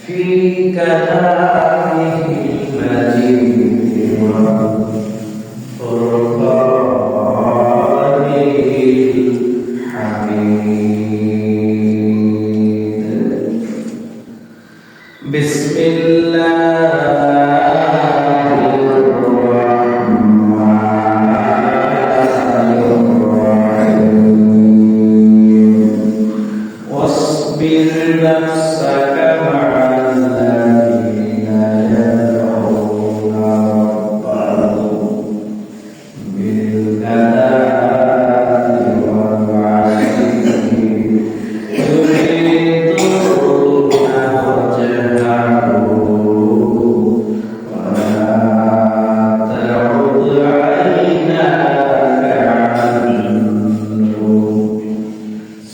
في كلامه المجيد والفرقان الحميد. بسم الله الرحمن الرحيم. واصبر نفسك مع الذين يدعون ربهم بالغداة والعشي يريدون وجهه ولا تعد عيناك عنهم.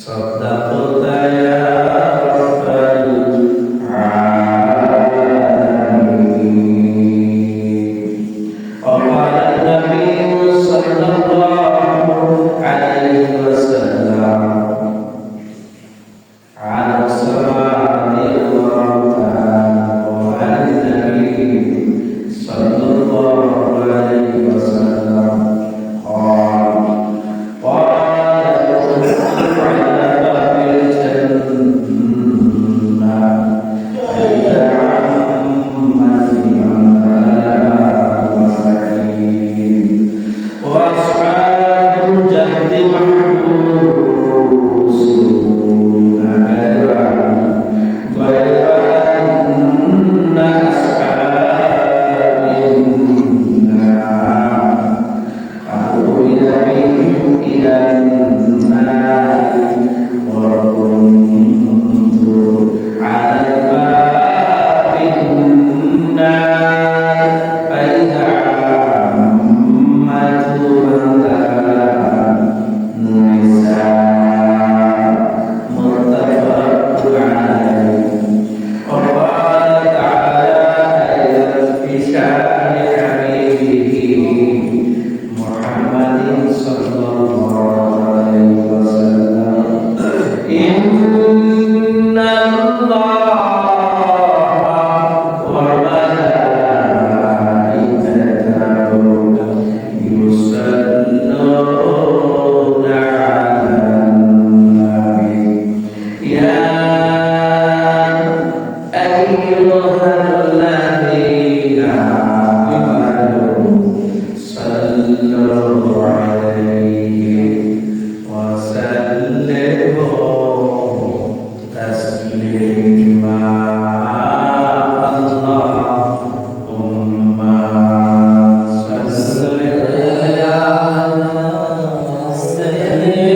صدقت يا رب العالمين. وقال النبي صلى الله عليه وسلم على الصلاة وعلى النبي صلى الله عليه وسلم قال على باب الجنة إذا عمت المساكين وأصحاب الجد محبوسون غير أن أصحاب النار أحوج بهم إلى النار وكنت على باب النار فإذا عمت النساء متفق عليه. وقال تعالى أيضا في شأن حبيبه محمد صلى الله عليه وسلم إن الله وملائكته يصلون على النبي يا أيها الذين آمنوا صلوا عليه وسلموا تسليما. اللهم صل على سيدنا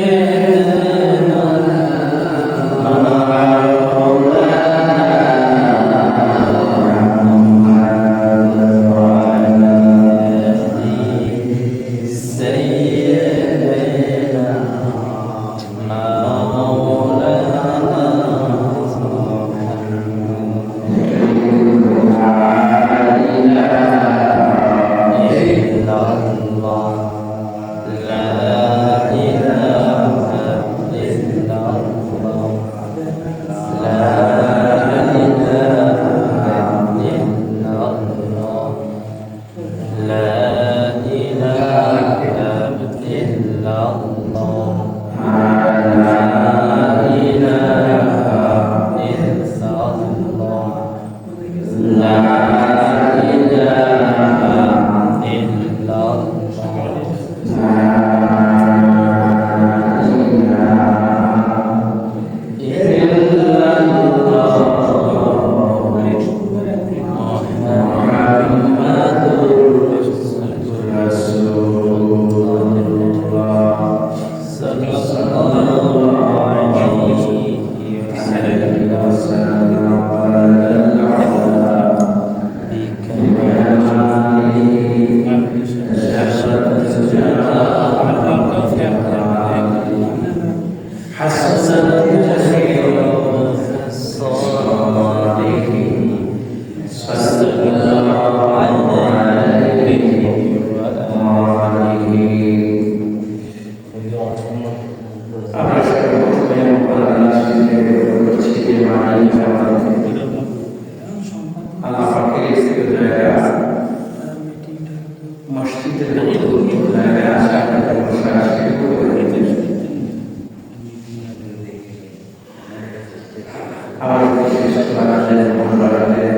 সুস্থ রাখলেন, ভালো রাখলেন,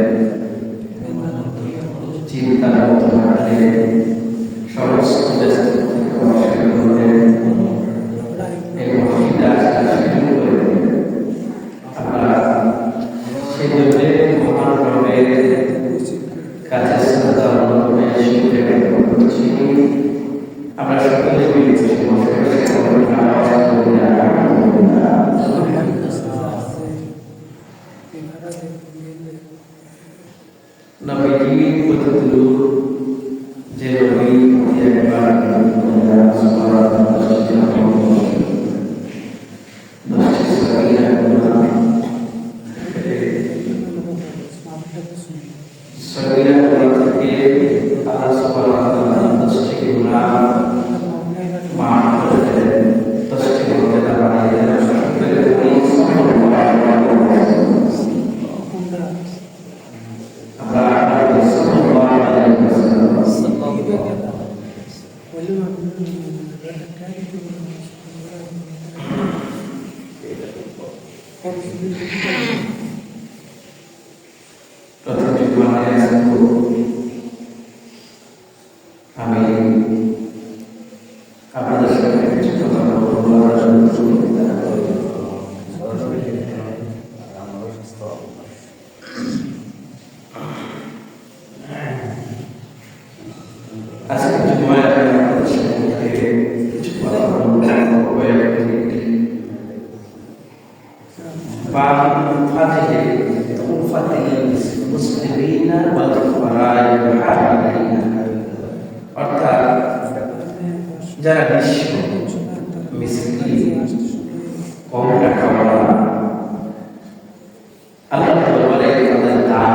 চিন্তার মতো রাখলেন, সমস্ত ব্যস্ত থেকে অবসর করলেন এবং আমরা সেই জন্যে মহান রবের কাছে শ্রদ্ধা অনুভবে শিখতে করছি। আমরা সকলে মিলে নবীজি পদ্ধতি যে নবী একবার আমি আপনাদের সাথে কিছু কথা বলবো। আজকে কিছু কথা বলবো। অর্থাৎ যারা নিঃস্ব, মিসকিন, কম টাকাওয়ালা, আল্লাহ দরবারে তাদের দান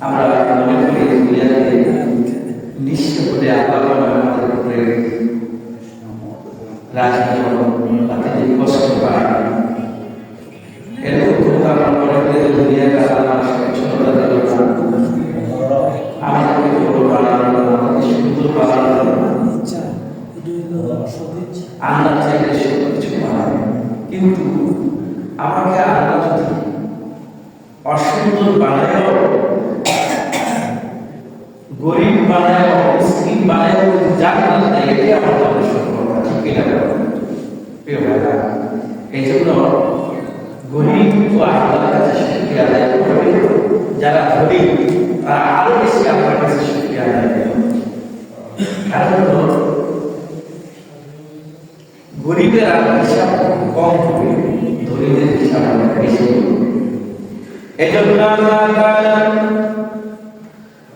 আমরা মনে করি দুনিয়াতে নিঃস্ব বলে আল্লাহ আমাদের উপরে রাজি তাদের কষ্ট পায়। এরকম কিন্তু আমরা মনে করি দুনিয়াটা আল্লাহ আমাদেরকে বড় বানানো, আমাদেরকে সুন্দর বানানো, আল্লাহ চাইলে সব কিছু বানাবে। কিন্তু আমাকে আল্লাহ যদি অসুন্দর বানায়ও, গরিব বানায়ও, মিসকিন বানায়ও, জান্নাত দেয়, এটাই আমার জন্য সম্ভব। ঠিক কিনা প্রিয় ভাইরা? এই জন্য গরিব তো আল্লাহর কাছে শুকরিয়া আদায় করবে, যারা ধনী তারা আরো বেশি আল্লাহর কাছে শুকরিয়া আদায় করবে। কারণ গরিবের হিসাব কম হবে, ধনীদের হিসাব বেশি হবে। এই জন্য আল্লাহ তাআলা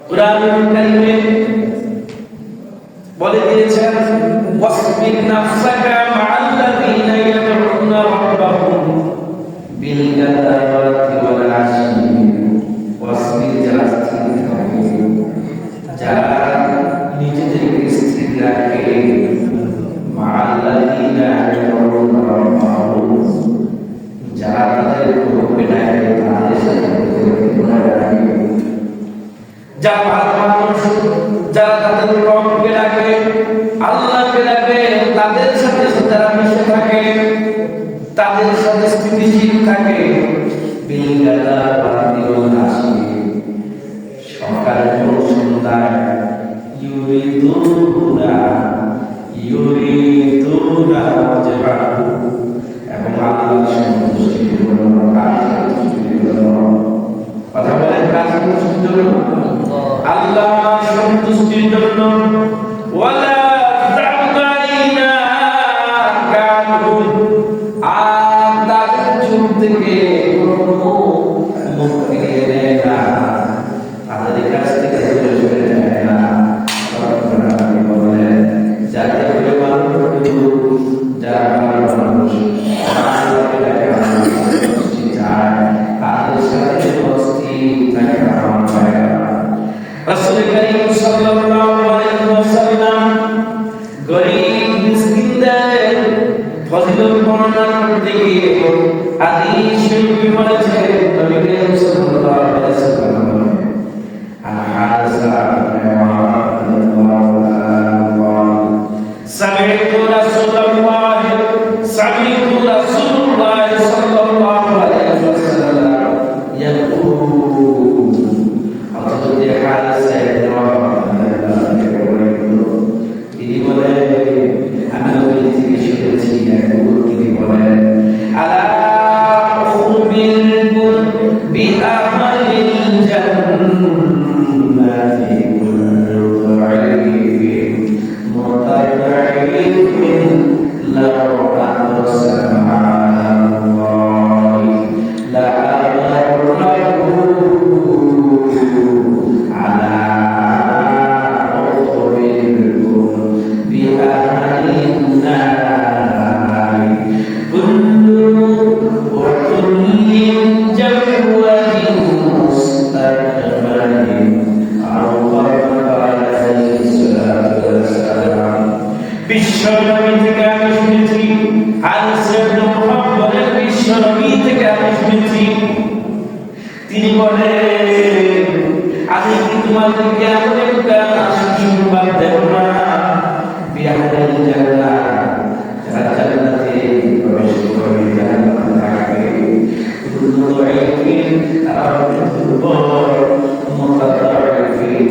কুরআনুল কারীমে বলে দিয়েছেন, ওয়াসবির নাফসাকা মা'আল্লাযীনা ইয়াদউনা রাব্বাহুম বিল গাদাওয়াতি ওয়াল আশি। ওয়াসবির যারা স্থির থাকে, যারা নিজেদেরকে স্থির রাখে, মা'আল্লাযীনা ইয়াদউনা রাব্বাহুম, যারা তাদের রব্বকে ডাকে, তাদের সাথে রাখে। যারা মানুষ যারা তাদের রবকে ডাকে, আল্লাহকে ডাকে, তাদের সাথে যারা মিশে থাকে, তাদের সাথে স্থিতিশীল থাকে, সকাল সন্ধ্যায় এবং আল্লাহ সন্তুষ্টির জন্য কথা বলেন, কাজ সন্তুষ্টির জন্য, আল্লাহ সন্তুষ্টির জন্য। ওয়ালা তা'তাইনা কানুন, আর তাদের চুপ থেকে মুক্তি দেয় না, তাদের কাছ থেকে দূরে সরে যায় না। বলেন যাতে করে মানুষ যারা মানুষ তাদের সাথে রাসূল করিম সাল্লাল্লাহু আলাইহি ওয়াসাল্লাম গরীব মিসকিনদের ফজিলত বর্ণনা করতে গিয়ে হাদিস শরীফে বলেছেন, নবী করিম সাল্লাল্লাহু আলাইহি ওয়াসাল্লাম আমাদেরকে এমন একটা সুসংবাদ দেব না বিআহলিল জান্নাহ, যারা জান্নাতে প্রবেশ করবে, জান্নাতে থাকবে। তারা হবে দুর্বল, মুতাদারিফিন,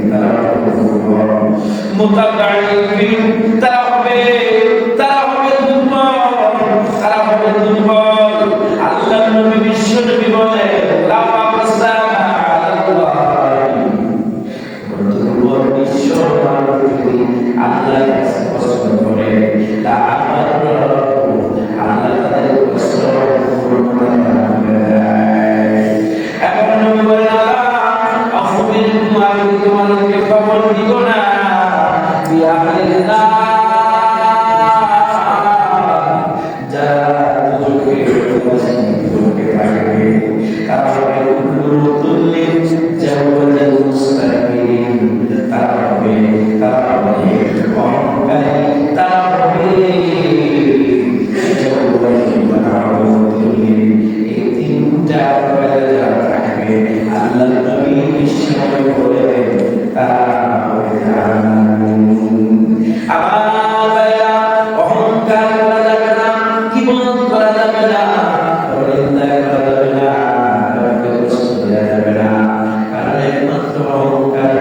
তারা হবে দুর্বল, মুতাদারিফিন, তারা হবে দুর্বল, তারা হবে দুর্বল। আল্লাহ নবী বিশ্ব নবী বলে লা মাসানা আল্লাহ, দুর্বল বিশ্ব মানুষ আল্লাহর কাছে কষ্ট করে লা আল্লাহ তাদের কষ্ট পূরণ করে দেয়। এখন নবী বলে আফবির আমি তোমাদেরকে খবর দিব না বিআহলিল যারা দুজকে থাকবে, তারা হবে উলুতুল্লিল জাওয়াজাল মুস্তাকিম, তারা হবে অহংকারী, তারা হবে এই তিনটা যারা থাকবে আল্লাহ নবী নিশ্চয় বলে তারা হবে অহংকার করা যাবে না, কিবত করা যাবে না, পরনিন্দা করা যাবে না, কষ্ট দেওয়া যাবে না। কারণ একমাত্র অহংকার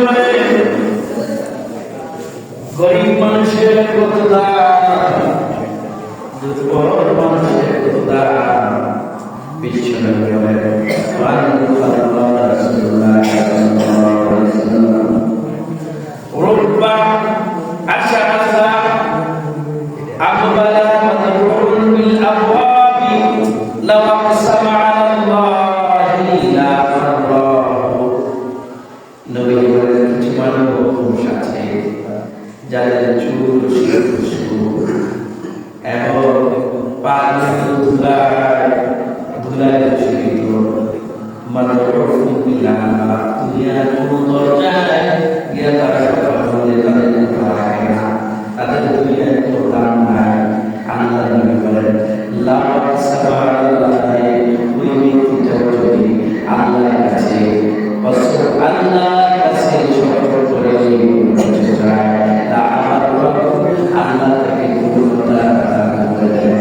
বলে গরিব মানুষের কত দাম, দুর্বল মানুষের কত দাম। বিশ্বনবী বলেন রুব্বা আশআসা আকবালা মাদরুন বিল আবওয়াবি লাও আকসামা আলাল্লাহি লা আররাহু। নবী বলেন কিছু মানুষ আছে যাদের চুল এবং পানি ধুলায় দূষিত, মাদরুন বিল আবওয়াব, দুনিয়ার কোন দরজায় গিয়ে তারা কথা বলে তাদের হয় না, তাদের দুনিয়ার কোনো দাম নাই। আল্লাহ নবী বলেন লা সাবারাল্লাহি, ওই ব্যক্তিটা যদি আল্লাহর কাছে আল্লাহর কাছে শকর করে যায়, তা আল্লাহ তাকে পূর্ণতা দান করে দেয়।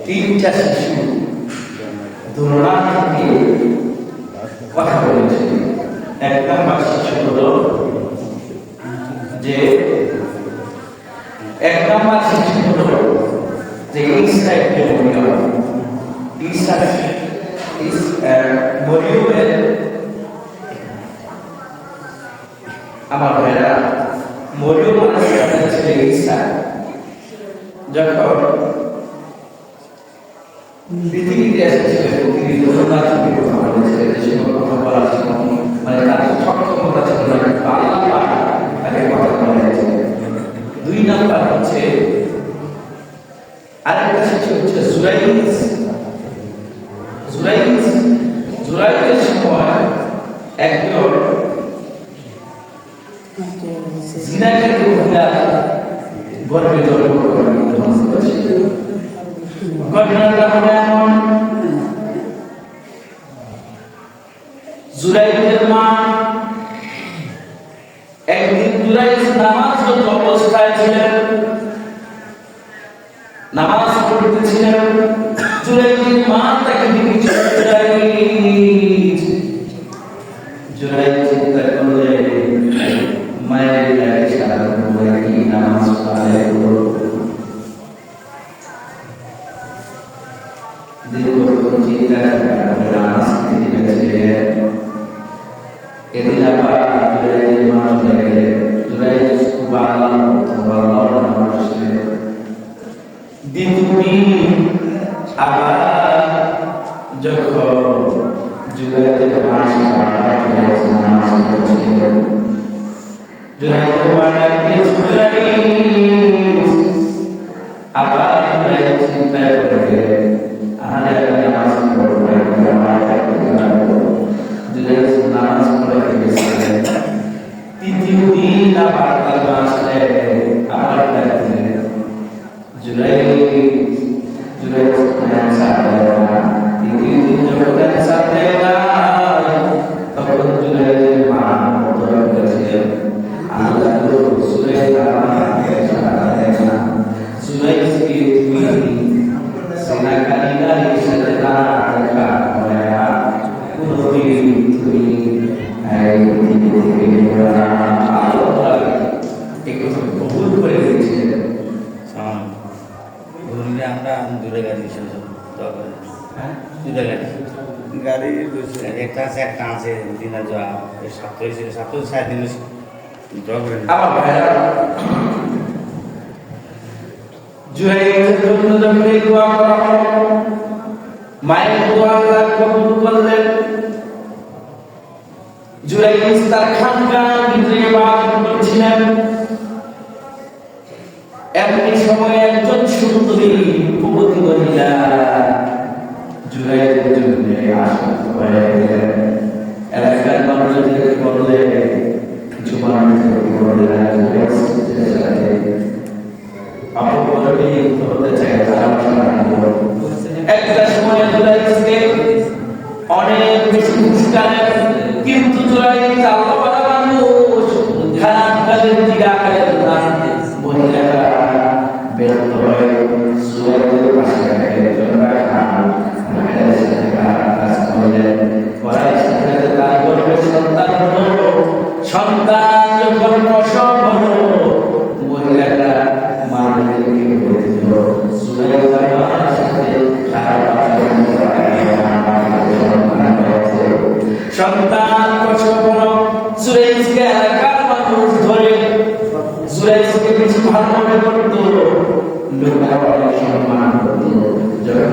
তিনটা শিশু দোলনা থেকে কথা বলেছে। এক নাম্বার শিশু হলো যে ঈসা ইবনে মরিয়ম, মরিয়মের আমার ভাইরা, মরিয়ম আলাইহিস ছেলে ঈসা যখন পৃথিবীতে এসেছিলেন, তিনি দোলনা থেকে কথা বলেছিলেন, যে সময় কথা বলা ছিল মানে তার সক্ষমতা ছিল না, কিন্তু আল্লাহ তাকে কথা বলেছিলেন। দুই নাম্বার হচ্ছে আরেকটা শিশু হচ্ছে জুরাইজের সময় একজন জিনাকারী মহিলা গর্ভে জন্মগ্রহণ করেছিল। ঘটনাটা হলো এমন, জুরাইজের মা একদিন জুরাইজ নামাজরত অবস্থায় ছিলেন, নামাজ পড়তেছিলেন। জুরাইজের মা তাকে ডেকেছে, জুরাইজ চিন্তা করলে মায়ের কাছে সারা কি নামাজ পড়ে চিন্তা নামাজ এদিন আবার জুরাইজের মা চলে গেলে, জুরাইজ খুব দ্বিতীয় আবার যখন জুরাইজের মাস আবার চিন্তা করে নামাজ পড়ে গেছিলেন। তৃতীয় দিন আবার আসলে আবার গাড়ি একটা আছে দিনের যা ছাত্র হিসেবে ছাত্র 3.5 আমার ভাইরা জুহাইরের জন্য যখন এই দোয়া করা হলো, মায়ের দোয়া আল্লাহ কবুল করলেন। জুহাইর তার খানকার ভিতরে ইবাদত করছিলেন। এমনি সময় একজন সুন্দরী রূপবতী মহিলা জুহাইরের জন্য আসক্ত হয়ে গেলেন। এলাকার মানুষদের বললে কিছু মানুষ বললেন একটা সময় জুলাইকে অনেক বেশি মুস্কানের, কিন্তু জুলাইক আল্লাহওয়ালা মানুষ খারাপ কাজের দিকে আগায় না। মহিলারা ব্যর্থ হয়ে জুলাইকের পাশে একজন রাখা মহিলার সাথে কাজ করলেন। করার সাথে তার গর্ভে সন্তান হলো। সন্তান যখন প্রসব হলো, মহিলারা মায়েরকে বলেছিল জুলাইকার সাথে সন্তান প্রসব হলো। জুলাইকে এলাকার মানুষ ধরে জুলাইকে বেশি ভালো মনে করত, লোকেরা অনেক সম্মান করত। যখন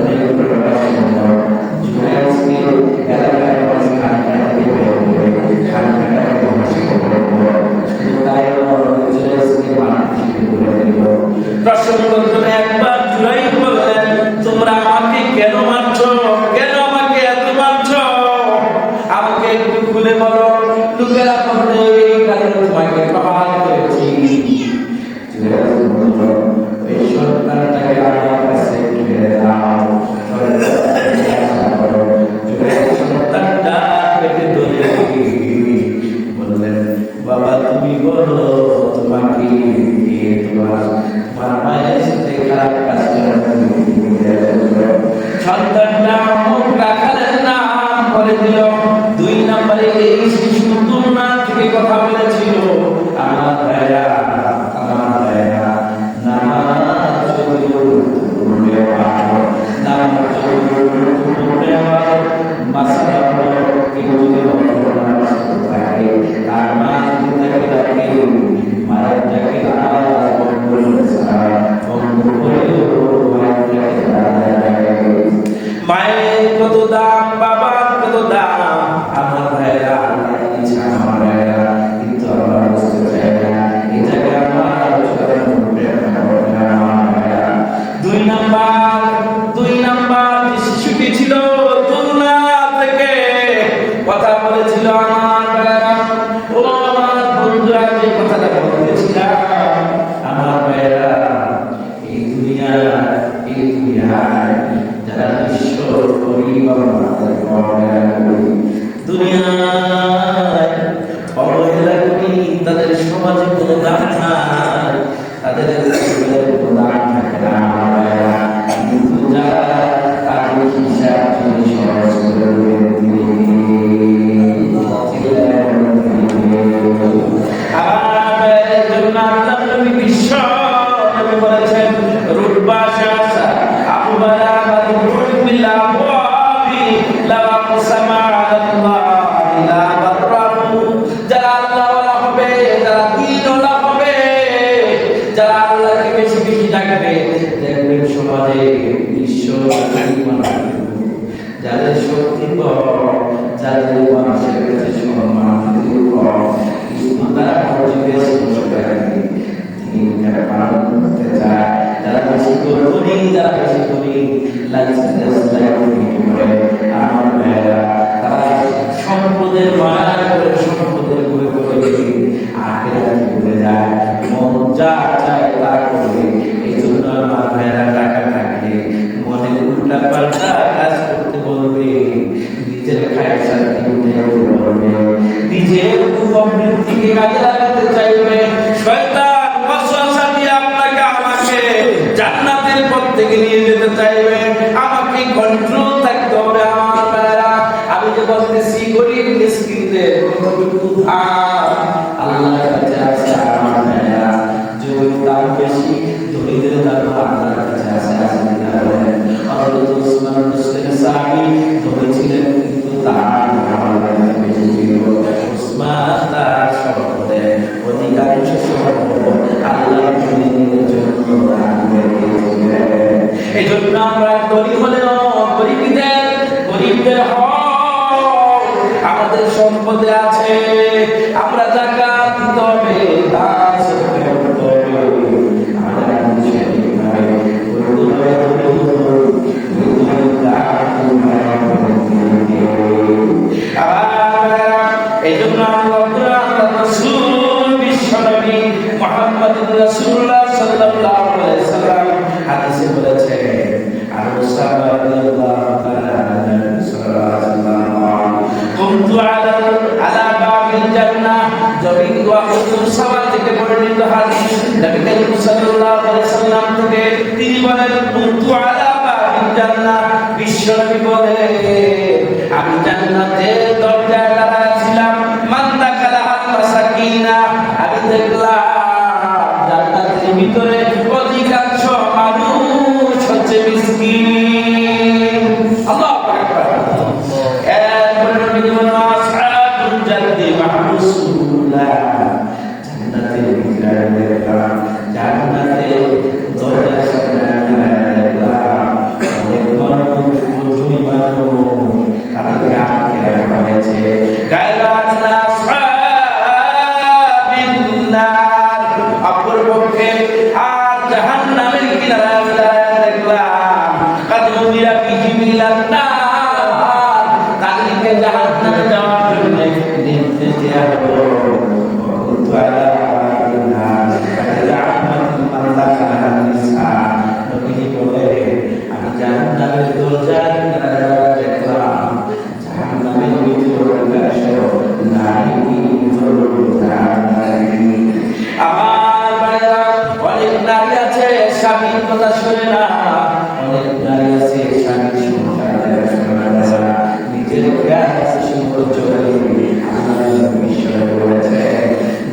জুলাইকে এলাকার মানুষ একবার জুলাই বললেন, তোমরা আমাকে কেন মারছো? কেন আমাকে এত মারছো? আমাকে একটু খুলে বলো। লোকেরা বলতে এই কারণে তোমাকে প্রহার করেছি। এই সন্তানটাকে আমার কাছে ফিরে দাও। সন্তানটা পেটে ধরে বললেন, বাবা তুমি বলো তোমাকে তোমার মায়ের সাথে খারাপ কাজ সন্তানটা মুখ রাখালেন নাম বলে দিল। 2 নম্বরে এই শিশু তুলনা থেকে কথা বলেছিল। আমার ভাইরা মায়ের কত দাম, বাবার কত দাম। আমার ভাইরা আমার ভাইরা কিন্তু আমার বুঝতে চাই না। এটাকে আমার আলোচনা করতে হবে। 2 নাম্বার যে শিশুটি ছিল তুলনা থেকে কথা বলেছিল। আমার ভাইরা ও আমার বন্ধুরা, যে কথাটা বলেছিলাম, আমার ভাইরা এই দুনিয়ায় যারা ঈশ্বর পরিবার দুনিয়ায় অবহেলা করি, তাদের সমাজে কোনো দাম নাই, তাদের কোনো দাম থাকে না। কিন্তু যারা তাদের হিসাব সহজ করে বিশ্ব বলেছেন রুটবাসা যারা আল্লাহওয়ালা হবে, যারা দ্বীনওয়ালা হবে, যারা আল্লাহকে বেশি বেশি ডাকবে, দেখবেন সমাজে বিশ্ব যাদের শক্তি কম, যাদের মানুষের কাছে সম্মান কম, কিন্তু তারা পরিবেশ পালন করতে চায়। যারা বেশি করি, যারা বেশি করি আমার ভাইয়েরা, তারা সম্পদের মায়া করে, সম্পদের বই করে আখেরাতে ভুলে যায়। মন যা চায় তা করবে। এই জন্য আমার ভাইয়েরা টাকা থাকলে মনে উল্টা পাল্টা কাজ করতে বলবে, নিজের খায় শান্তি বলবে, নিজের উপবৃত্তিকে কাজে লাগাতে চাইবে। শয়তান ওয়াসওয়াসা দিয়ে আপনাকে আমাকে জান্নাতের পথ থেকে নিয়ে যেতে চাইবে। আমাকে কন্ট্রোল থাকতে হবে। আমার ভাইয়েরা, আমি যে বলতেছি গরিব মিসকিনদের কতটুকু আল্লাহর কাছে আছে। আমার ভাইয়েরা, যদি দাম বেশি, ধনীদের দাম আল্লাহর কাছে আছে। হযরত উসমান মুসলিম সাহাবী ধনী ছিলেন, কিন্তু তার বেশি ছিল। উসমান তার সম্পদের অধিক এই জন্য আমরা গরিব হলেও গরিবদের হক আমাদের সম্পদে আছে, আমরা যাকাত দিতে হবে, দান করতে হবে। এই জন্য বিশ্বনবী মুহাম্মদ রাসূলুল্লাহ সাল্লাল্লাহু আলাইহি ওয়াসাল্লাম হাদিসে বলেছেন, আবু সা'দ রাদিয়াল্লাহু তাআলা আনহু সাল্লাল্লাহু কুনতু আলা বাবিল জান্নাহ, জবিন ওয়াকুতু সাওয়াল থেকে বর্ণিত হাদিস, নবী করিম সাল্লাল্লাহু আলাইহি ওয়াসাল্লাম থেকে তিনি বলেন, কুনতু আলা বাবিল জান্নাহ, বিশ্বনবী বলেন আমি জান্নাতের দরজায় দাঁড়ায় ছিলাম, মান দাখালাহা মাসাকিনা, আমি দেখলাম জান্নাতের ভিতরে অধিকাংশ মানুষ হচ্ছে মিসকিন। আল্লাহু আকবার। এরপরে নবী বলেন আসহাবুল জান্নাতি মাহরুসুল্লাহ, জান্নাতের ভিতরে দেখলাম জান্নাতের দরজায় দাঁড়ায় দেখলাম অনেক মানুষ, প্রচুর মানুষ তাদেরকে আটকে রাখা হয়েছে। অপরপক্ষে আর জাহান্নামের কিনারায় দেখলাম তাদেরকে জাহান্নামে যাওয়ার জন্য নির্দেশ দেওয়া হলো। আমি জাহান্নামের দরজায় দেখলাম জাহান্নামের ভিতরে আমার ভাইরা অনেক নারী আছে স্বামীর কথা শুনে না, অনেক নারী আছে স্বামীর সংসার শুনে না, নিজের জ্ঞান সৌন্দর্য বিষয় বলেছে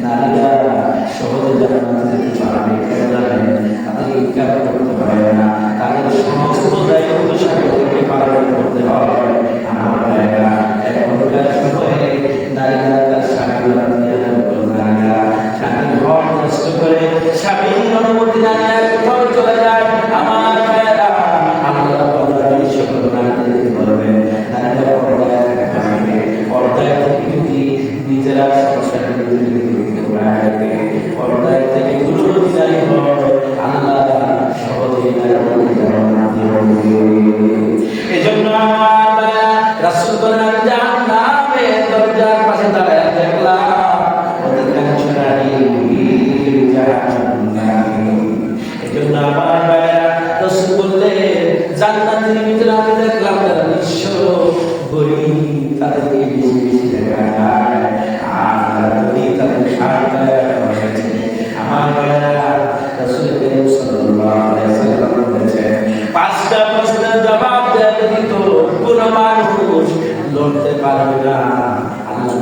নারীরা সহজে জান্নাতে যেতে পারবে, কেন জানেন? তাদের ইনকাম করতে পারে না, তাদের সমস্ত দায়িত্ব স্বামীকে পালন করতে হবে। আমার ভাইরা এখনকার সময়ে নারীরা তার স্বামীর হক নষ্ট করে স্বামীর অনুমতি না নিয়ে কোথাও চলে যায়। আমার ভাইরা আল্লাহ সকল নারীদের বলবেন নারীরা পর্দায় থেকে যদি নিজেরা সংসারের পর্দায় থেকে গুরুত্বদায়ী হয় আল্লাহ সহজেই এই জন্য রাসূল বলেন জান্নাতের দরজার পাশে দাঁড়ায় দেখলাম অধিকাংশ নারী জাহান্নামী। এই জন্য আমার ভাইরা রাসূল বললেন জান্নাতের ভিতরে আমি দেখলাম যারা নিঃস্ব গরীব তাদেরকে বেশি বেশি দেখা যায়, আর যদি তাদের সাহায্য হয়েছে। আমার ভাইরা রাসূল করিম সাল্লাল্লাহু আলাইহি ওয়াসাল্লাম বলেছেন পাঁচটা প্রশ্নের জবাব দেওয়া ব্যতীত কোনো মানুষ লড়তে পারবে না। আল্লাহ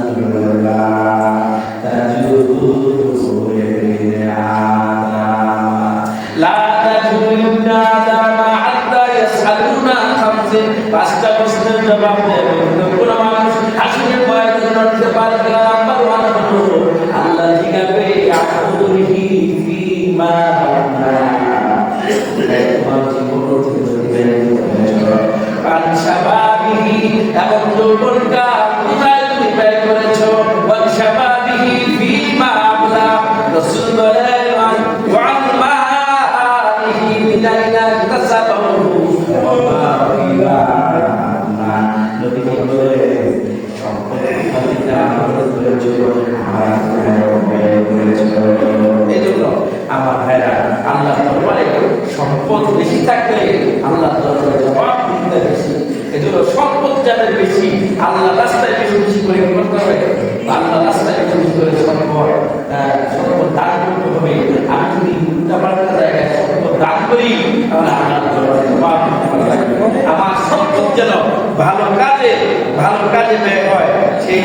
পাঁচটা প্রশ্নের জবাব দেবে কোনো মানুষ হাসিনে বয়াতে লড়তে পারবে না। নাম্বার ওয়ান হলো আল্লাহ জিজ্ঞাসা আকুরি ফিমা তোমার জীবন থেকে এবং যৌবনটা কোথায় তুমি ব্যয় করেছ? ওয়াশাবাবিহি ফিমা আবলা, রাসূল বলেন ওয়ান মালিহি বিনাইনা তাসাবাহু ওয়া মা ফিমা নবী বলেন সম্পদ খরিদা আমাদের করেছ এই জন্য আমার ভাইরা আল্লাহ দরবারে সম্পদ বেশি থাকলে আল্লাহ দরবারে জবাব দিতে বেশি। এই জন্য সম্পদ যাদের বেশি আল্লাহ রাস্তায় বেশি বেশি করে করতে হবে, আল্লাহ রাস্তায় বেশি বেশি করে সম্পদ দান করতে হবে। আমি যদি উল্টাপাল্টা জায়গায় সম্পদ দান করি তাহলে আল্লাহ দরবারে জবাব দিতে পারবে। আমার সম্পদ যেন ভালো কাজে ব্যয় হয় সেই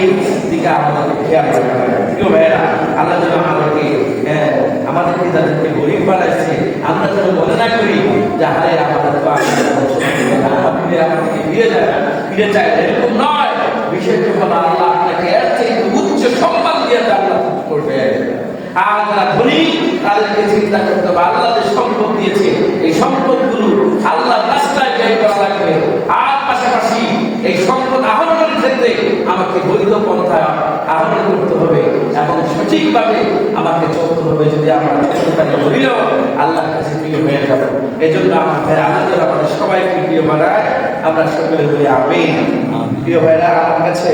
দিকে আমাদের খেয়াল রাখতে হবে। কেউ ভাইরা আল্লাহ যেন আমাদেরকে যাদেরকে গরিব বানাইছে আমরা যেন মনে না করি যে হারে আমাদের তো আমাদেরকে ফিরে চায়, এরকম নয়। বিষয়টা হলো আল্লাহ আপনাকে এর থেকে উচ্চ সম্মান দিয়ে জান্নাত করবে। আর যারা ধনী তাদেরকে চিন্তা করতে হবে আল্লাহ যে সম্পদ দিয়েছে এই সম্পদগুলো আল্লাহর রাস্তায় ব্যয় করা লাগবে। আর পাশাপাশি এই সম্পদ আহরণের ক্ষেত্রে আমাকে বৈধ পন্থা আহরণ করতে হবে এবং সঠিকভাবে আমাকে চলতে হবে। যদি আমার চলতে বলিল আল্লাহর কাছে প্রিয় হয়ে যাব। এই জন্য আমার ভাইরা আমাদের সবাইকে প্রিয় বানায়, আমরা সকলে বলি আমিন। প্রিয় ভাইরা, আমার কাছে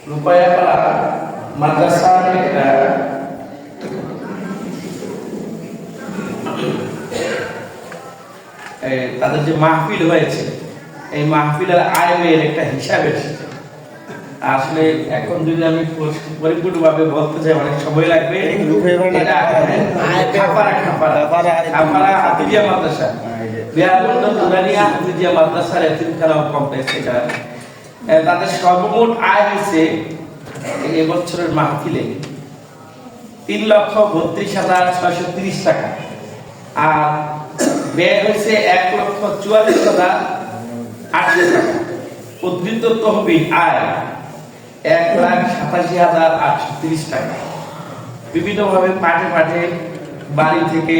রূপায়াপাড়া মাদ্রাসার একটা তাদের যে মাহফিল হয়েছে, এই মাহফিলের আয় ব্যয়ের একটা হিসাব এসেছে। আসলে এখন যদি আমি পরিপূর্ণভাবে বলতে চাই অনেক সময় লাগবে। হাফিজিয়া মাদ্রাসা, বিয়ারবন্দ দুরানিয়া হাফিজিয়া মাদ্রাসার এতিমখানা কমপ্লেক্স, এটা তাদের সর্বমোট আয় হয়েছে এই বছরের মাহফিলে 3,32,630 টাকা, আর ব্যয় হয়েছে 1,44,800 টাকা। উদ্ধৃত তহবিল আয় 1,87,830 টাকা। বিভিন্নভাবে পাঠে পাঠে বাড়ি থেকে